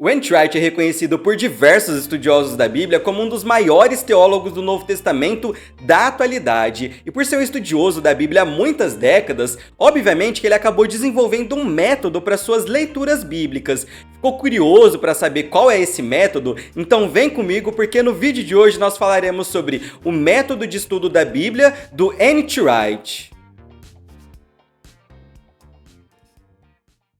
O Wright é reconhecido por diversos estudiosos da Bíblia como um dos maiores teólogos do Novo Testamento da atualidade, e por ser um estudioso da Bíblia há muitas décadas, obviamente que ele acabou desenvolvendo um método para suas leituras bíblicas. Ficou curioso para saber qual é esse método? Então vem comigo, porque no vídeo de hoje nós falaremos sobre o método de estudo da Bíblia do Wright.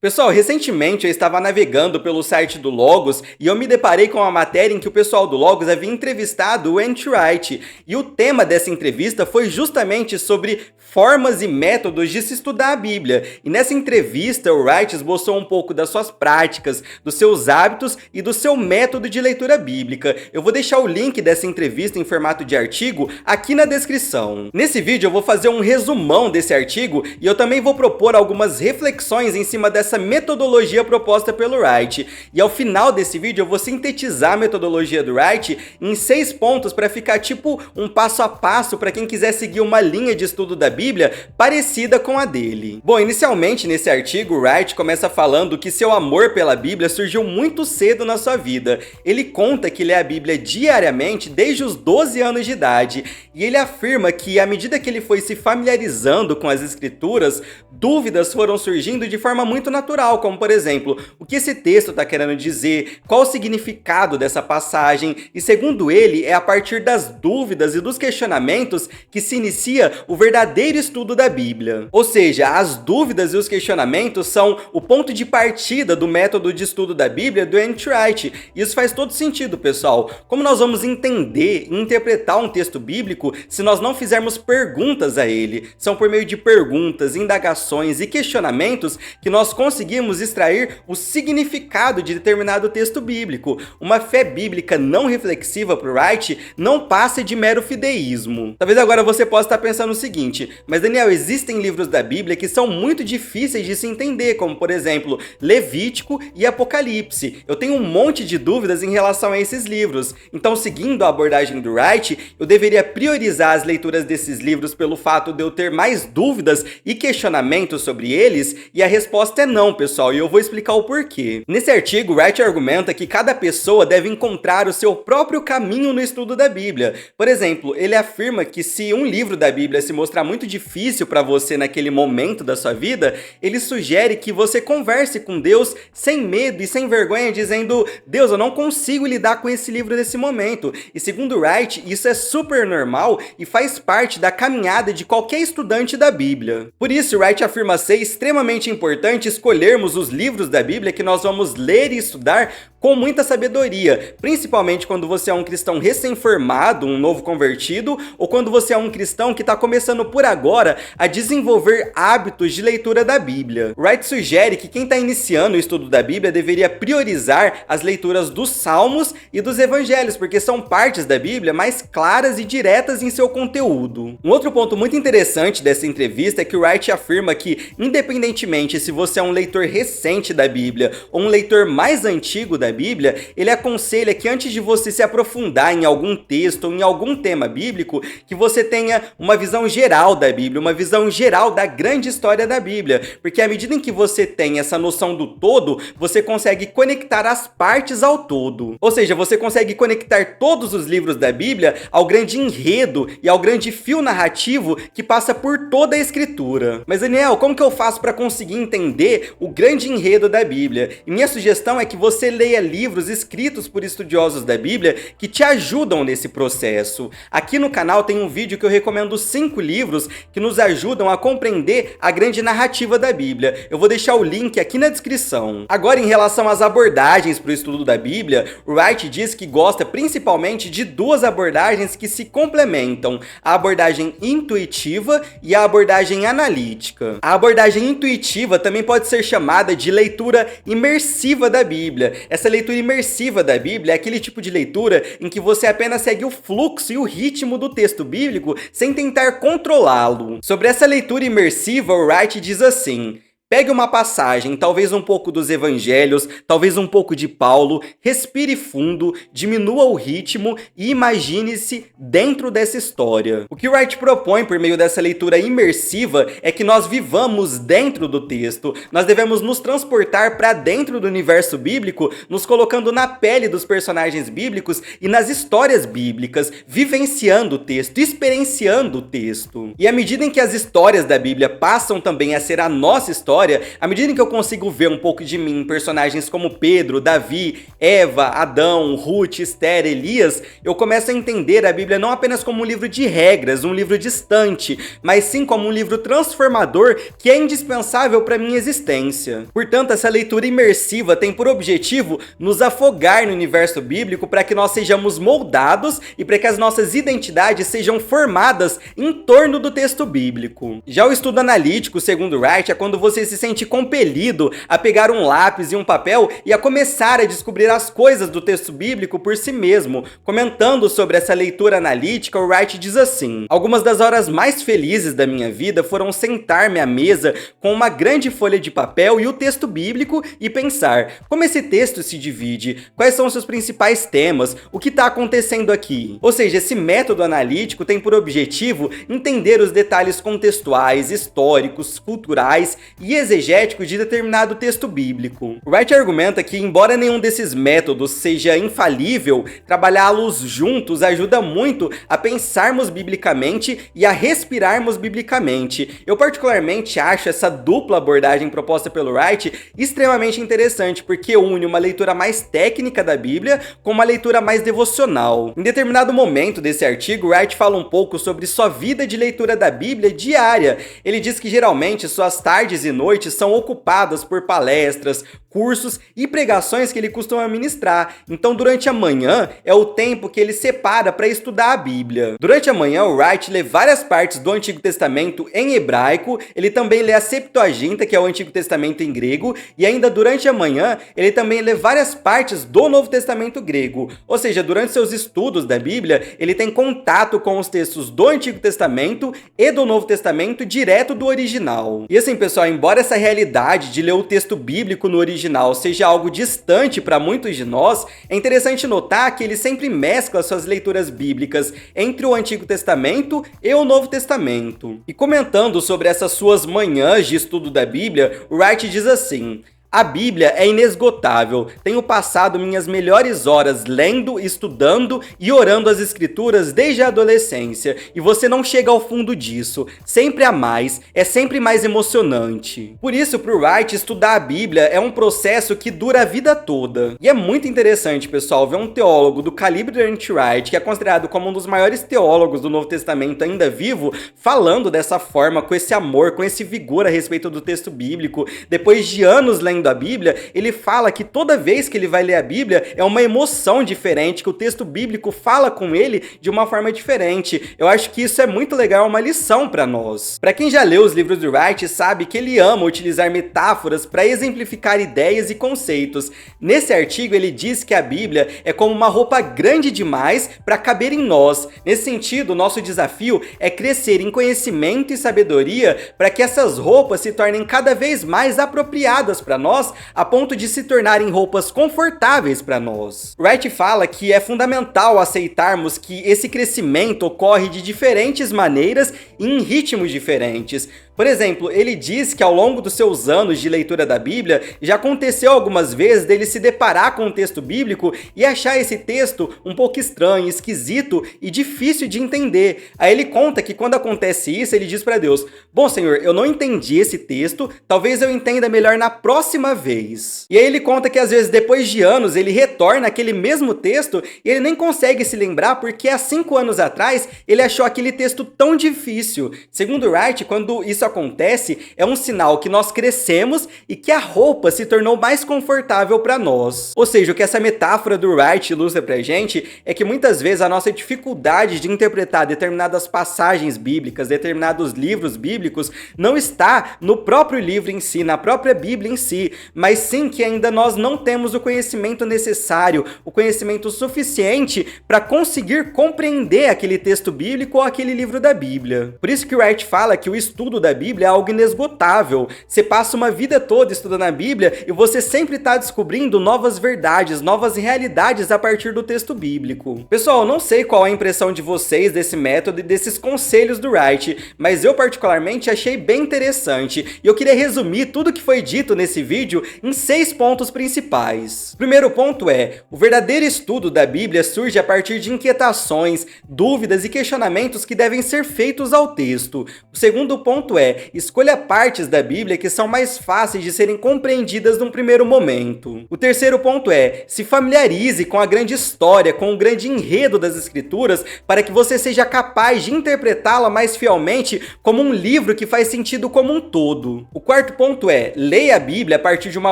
Pessoal, recentemente eu estava navegando pelo site do Logos e eu me deparei com uma matéria em que o pessoal do Logos havia entrevistado o Wright. E o tema dessa entrevista foi justamente sobre formas e métodos de se estudar a Bíblia. E nessa entrevista, o Wright esboçou um pouco das suas práticas, dos seus hábitos e do seu método de leitura bíblica. Eu vou deixar o link dessa entrevista em formato de artigo aqui na descrição. Nesse vídeo eu vou fazer um resumão desse artigo e eu também vou propor algumas reflexões em cima dessa metodologia proposta pelo Wright. E ao final desse vídeo eu vou sintetizar a metodologia do Wright em 6 pontos para ficar tipo um passo a passo para quem quiser seguir uma linha de estudo da Bíblia parecida com a dele. Bom, inicialmente nesse artigo, Wright começa falando que seu amor pela Bíblia surgiu muito cedo na sua vida. Ele conta que lê a Bíblia diariamente desde os 12 anos de idade, e ele afirma que à medida que ele foi se familiarizando com as escrituras, dúvidas foram surgindo de forma muito natural, como por exemplo, o que esse texto está querendo dizer, qual o significado dessa passagem, e segundo ele, é a partir das dúvidas e dos questionamentos que se inicia o verdadeiro estudo da Bíblia. Ou seja, as dúvidas e os questionamentos são o ponto de partida do método de estudo da Bíblia do Wright. Isso faz todo sentido, pessoal. Como nós vamos entender e interpretar um texto bíblico se nós não fizermos perguntas a ele? São por meio de perguntas, indagações e questionamentos que nós conseguimos extrair o significado de determinado texto bíblico. Uma fé bíblica não reflexiva para o Wright não passa de mero fideísmo. Talvez agora você possa estar pensando o seguinte: mas Daniel, existem livros da Bíblia que são muito difíceis de se entender, como por exemplo, Levítico e Apocalipse. Eu tenho um monte de dúvidas em relação a esses livros. Então, seguindo a abordagem do Wright, eu deveria priorizar as leituras desses livros pelo fato de eu ter mais dúvidas e questionamentos sobre eles? E a resposta é não, pessoal, e eu vou explicar o porquê. Nesse artigo, Wright argumenta que cada pessoa deve encontrar o seu próprio caminho no estudo da Bíblia. Por exemplo, ele afirma que se um livro da Bíblia se mostrar muito difícil para você naquele momento da sua vida, ele sugere que você converse com Deus sem medo e sem vergonha, dizendo: Deus, eu não consigo lidar com esse livro nesse momento. E segundo Wright, isso é super normal e faz parte da caminhada de qualquer estudante da Bíblia. Por isso, Wright afirma ser extremamente importante escolhermos os livros da Bíblia que nós vamos ler e estudar com muita sabedoria, principalmente quando você é um cristão recém-formado, um novo convertido, ou quando você é um cristão que está começando por agora a desenvolver hábitos de leitura da Bíblia. Wright sugere que quem está iniciando o estudo da Bíblia deveria priorizar as leituras dos Salmos e dos Evangelhos, porque são partes da Bíblia mais claras e diretas em seu conteúdo. Um outro ponto muito interessante dessa entrevista é que Wright afirma que, independentemente se você é um leitor recente da Bíblia ou um leitor mais antigo da Bíblia, ele aconselha que antes de você se aprofundar em algum texto ou em algum tema bíblico, que você tenha uma visão geral da Bíblia, uma visão geral da grande história da Bíblia, porque à medida em que você tem essa noção do todo, você consegue conectar as partes ao todo. Ou seja, você consegue conectar todos os livros da Bíblia ao grande enredo e ao grande fio narrativo que passa por toda a Escritura. Mas Daniel, como que eu faço para conseguir entender o grande enredo da Bíblia? E minha sugestão é que você leia livros escritos por estudiosos da Bíblia que te ajudam nesse processo. Aqui no canal tem um vídeo que eu recomendo 5 livros que nos ajudam a compreender a grande narrativa da Bíblia. Eu vou deixar o link aqui na descrição. Agora, em relação às abordagens para o estudo da Bíblia, Wright diz que gosta principalmente de 2 abordagens que se complementam: a abordagem intuitiva e a abordagem analítica. A abordagem intuitiva também pode ser chamada de leitura imersiva da Bíblia. Essa leitura imersiva da Bíblia é aquele tipo de leitura em que você apenas segue o fluxo e o ritmo do texto bíblico sem tentar controlá-lo. Sobre essa leitura imersiva, o Wright diz assim: Pegue uma passagem, talvez um pouco dos evangelhos, talvez um pouco de Paulo, respire fundo, diminua o ritmo e imagine-se dentro dessa história. O que Wright propõe por meio dessa leitura imersiva é que nós vivamos dentro do texto. Nós devemos nos transportar para dentro do universo bíblico, nos colocando na pele dos personagens bíblicos e nas histórias bíblicas, vivenciando o texto, experienciando o texto. E à medida em que as histórias da Bíblia passam também a ser a nossa história, à medida que eu consigo ver um pouco de mim em personagens como Pedro, Davi, Eva, Adão, Ruth, Esther, Elias, eu começo a entender a Bíblia não apenas como um livro de regras, um livro distante, mas sim como um livro transformador que é indispensável para minha existência. Portanto, essa leitura imersiva tem por objetivo nos afogar no universo bíblico para que nós sejamos moldados e para que as nossas identidades sejam formadas em torno do texto bíblico. Já o estudo analítico, segundo Wright, é quando você se sente compelido a pegar um lápis e um papel e a começar a descobrir as coisas do texto bíblico por si mesmo. Comentando sobre essa leitura analítica, o Wright diz assim: algumas das horas mais felizes da minha vida foram sentar-me à mesa com uma grande folha de papel e o texto bíblico e pensar, como esse texto se divide, quais são os seus principais temas, o que está acontecendo aqui. Ou seja, esse método analítico tem por objetivo entender os detalhes contextuais, históricos, culturais e exegéticos de determinado texto bíblico. Wright argumenta que, embora nenhum desses métodos seja infalível, trabalhá-los juntos ajuda muito a pensarmos biblicamente e a respirarmos biblicamente. Eu particularmente acho essa dupla abordagem proposta pelo Wright extremamente interessante, porque une uma leitura mais técnica da Bíblia com uma leitura mais devocional. Em determinado momento desse artigo, Wright fala um pouco sobre sua vida de leitura da Bíblia diária. Ele diz que geralmente suas tardes e noites são ocupadas por palestras, cursos e pregações que ele costuma ministrar. Então, durante a manhã é o tempo que ele separa para estudar a Bíblia. Durante a manhã, o Wright lê várias partes do Antigo Testamento em hebraico, ele também lê a Septuaginta, que é o Antigo Testamento em grego, e ainda durante a manhã, ele também lê várias partes do Novo Testamento grego. Ou seja, durante seus estudos da Bíblia, ele tem contato com os textos do Antigo Testamento e do Novo Testamento direto do original. E assim, pessoal, embora essa realidade de ler o texto bíblico no original seja algo distante para muitos de nós, é interessante notar que ele sempre mescla suas leituras bíblicas entre o Antigo Testamento e o Novo Testamento. E comentando sobre essas suas manhãs de estudo da Bíblia, o Wright diz assim: a Bíblia é inesgotável. Tenho passado minhas melhores horas lendo, estudando e orando as Escrituras desde a adolescência. E você não chega ao fundo disso. Sempre há mais. É sempre mais emocionante. Por isso, para o Wright, estudar a Bíblia é um processo que dura a vida toda. E é muito interessante, pessoal, ver um teólogo do calibre de N.T. Wright, que é considerado como um dos maiores teólogos do Novo Testamento ainda vivo, falando dessa forma, com esse amor, com esse vigor a respeito do texto bíblico. Depois de anos lendo a Bíblia, ele fala que toda vez que ele vai ler a Bíblia é uma emoção diferente, que o texto bíblico fala com ele de uma forma diferente. Eu acho que isso é muito legal, é uma lição para nós. Para quem já leu os livros do Wright, sabe que ele ama utilizar metáforas para exemplificar ideias e conceitos. Nesse artigo, ele diz que a Bíblia é como uma roupa grande demais para caber em nós. Nesse sentido, o nosso desafio é crescer em conhecimento e sabedoria para que essas roupas se tornem cada vez mais apropriadas para nós, a ponto de se tornarem roupas confortáveis para nós. Wright fala que é fundamental aceitarmos que esse crescimento ocorre de diferentes maneiras e em ritmos diferentes. Por exemplo, ele diz que ao longo dos seus anos de leitura da Bíblia, já aconteceu algumas vezes dele se deparar com um texto bíblico e achar esse texto um pouco estranho, esquisito e difícil de entender. Aí ele conta que quando acontece isso, ele diz para Deus: bom, Senhor, eu não entendi esse texto, talvez eu entenda melhor na próxima vez. E aí ele conta que às vezes depois de anos ele retorna aquele mesmo texto e ele nem consegue se lembrar porque há 5 anos atrás ele achou aquele texto tão difícil. Segundo Wright, quando isso acontece, é um sinal que nós crescemos e que a roupa se tornou mais confortável para nós. Ou seja, o que essa metáfora do Wright ilustra pra gente é que muitas vezes a nossa dificuldade de interpretar determinadas passagens bíblicas, determinados livros bíblicos, não está no próprio livro em si, na própria Bíblia em si, mas sim que ainda nós não temos o conhecimento necessário, o conhecimento suficiente para conseguir compreender aquele texto bíblico ou aquele livro da Bíblia. Por isso que Wright fala que o estudo da Bíblia é algo inesgotável. Você passa uma vida toda estudando a Bíblia e você sempre está descobrindo novas verdades, novas realidades a partir do texto bíblico. Pessoal, eu não sei qual é a impressão de vocês desse método e desses conselhos do Wright, mas eu particularmente achei bem interessante e eu queria resumir tudo que foi dito nesse vídeo em 6 pontos principais. O primeiro ponto é: o verdadeiro estudo da Bíblia surge a partir de inquietações, dúvidas e questionamentos que devem ser feitos ao texto. O segundo ponto é: escolha partes da Bíblia que são mais fáceis de serem compreendidas num primeiro momento. O terceiro ponto é: se familiarize com a grande história, com o grande enredo das Escrituras, para que você seja capaz de interpretá-la mais fielmente como um livro que faz sentido como um todo. O quarto ponto é: leia a Bíblia a partir de uma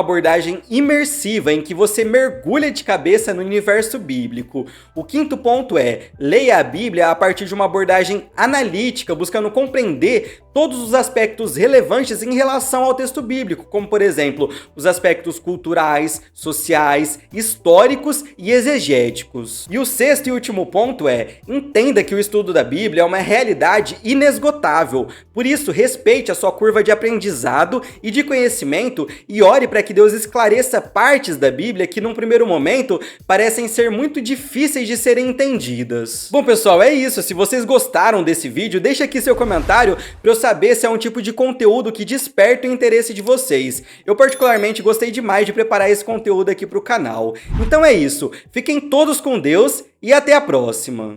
abordagem imersiva em que você mergulha de cabeça no universo bíblico. O quinto ponto é: leia a Bíblia a partir de uma abordagem analítica, buscando compreender todos os aspectos relevantes em relação ao texto bíblico, como por exemplo, os aspectos culturais, sociais, históricos e exegéticos. E o sexto e último ponto é: entenda que o estudo da Bíblia é uma realidade inesgotável. Por isso, respeite a sua curva de aprendizado e de conhecimento e ore para que Deus esclareça partes da Bíblia que num primeiro momento parecem ser muito difíceis de serem entendidas. Bom, pessoal, é isso. Se vocês gostaram desse vídeo, deixa aqui seu comentário para eu saber se é um tipo de conteúdo que desperta o interesse de vocês. Eu particularmente gostei demais de preparar esse conteúdo aqui para o canal. Então é isso. Fiquem todos com Deus e até a próxima.